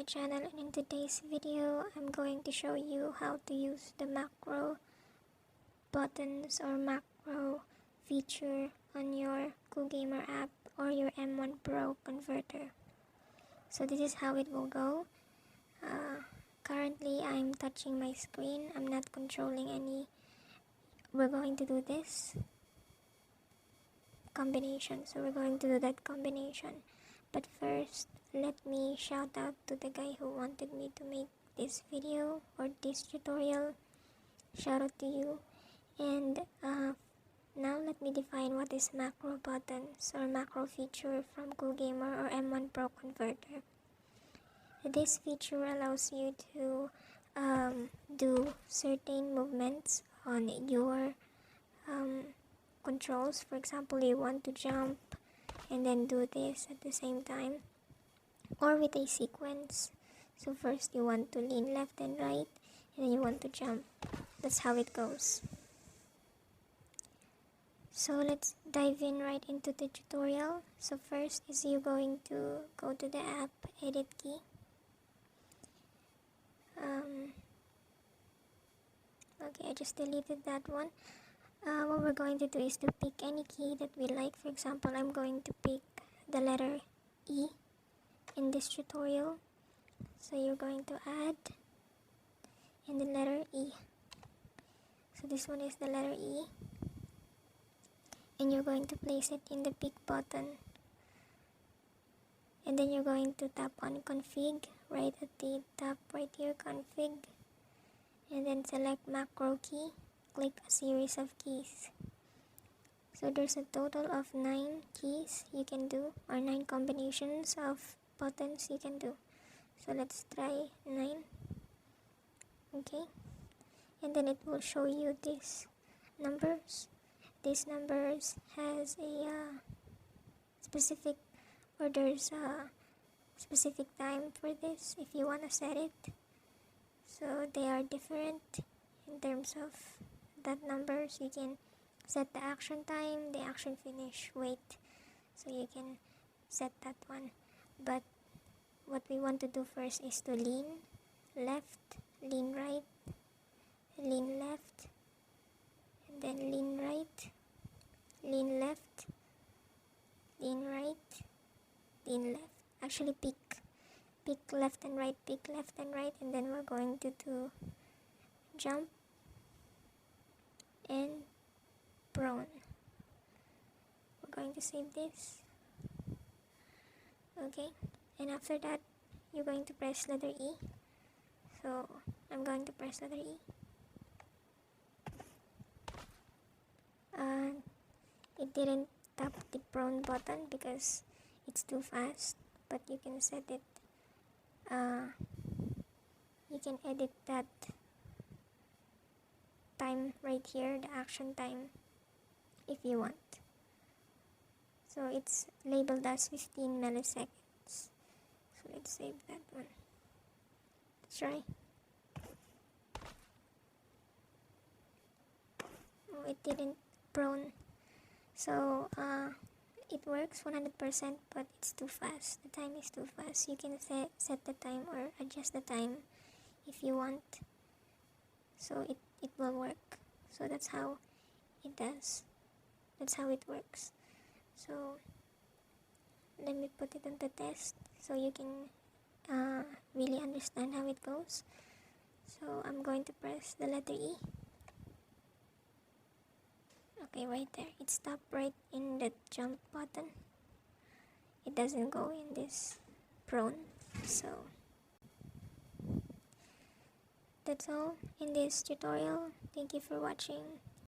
my channel, and in today's video I'm going to show you how to use the macro buttons or macro feature on your KUGAMER app or your M1 Pro converter. So this is how it will go. Currently I'm touching my screen, I'm not controlling any. We're going to do this combination, so we're going to do that combination. But first, let me shout out to the guy who wanted me to make this video or this tutorial. Shout out to you. And now let me define what is macro buttons or macro feature from KUGAMER or M1 Pro converter. This feature allows you to do certain movements on your controls. For example, you want to jump and then do this at the same time, or with a sequence. So first you want to lean left and right, and then you want to jump. That's how it goes. So let's dive in right into the tutorial. So first is you're going to go to the app edit key. Okay, I just deleted that one. What we're going to do is to pick any key that we like. For example, I'm going to pick the letter E in this tutorial. So you're going to add in the letter E. So this one is the letter E. And you're going to place it in the pick button. And then you're going to tap on config right at the top right here, config. And then select macro key. Click a series of keys. So there's a total of 9 keys you can do, or 9 combinations of buttons you can do. So let's try 9. Okay, and then it will show you these numbers. These numbers has a specific, or there's a specific time for this if you want to set it. So they are different in terms of that numbers. You can set the action time, the action finish, wait, so you can set that one. But what we want to do first is to lean left, lean right, lean left, and then lean right, lean left, lean right, lean left. Actually pick left and right, pick left and right, and then we're going to do jump and prone. We're going to save this. Okay, and after that you're going to press letter E. So I'm going to press letter E. It didn't tap the prone button because it's too fast, but you can set it. You can edit that time right here, the action time, if you want. So it's labeled as 15 milliseconds. So let's save that one. Let's try. Oh, it didn't prone. So it works 100%, but it's too fast. The time is too fast. You can set the time or adjust the time if you want. So it will work. So that's how it does. That's how it works. So let me put it on the test so you can really understand how it goes. So I'm going to press the letter E. Okay, right there. It stopped right in the jump button. It doesn't go in this prone. So that's all in this tutorial. Thank you for watching.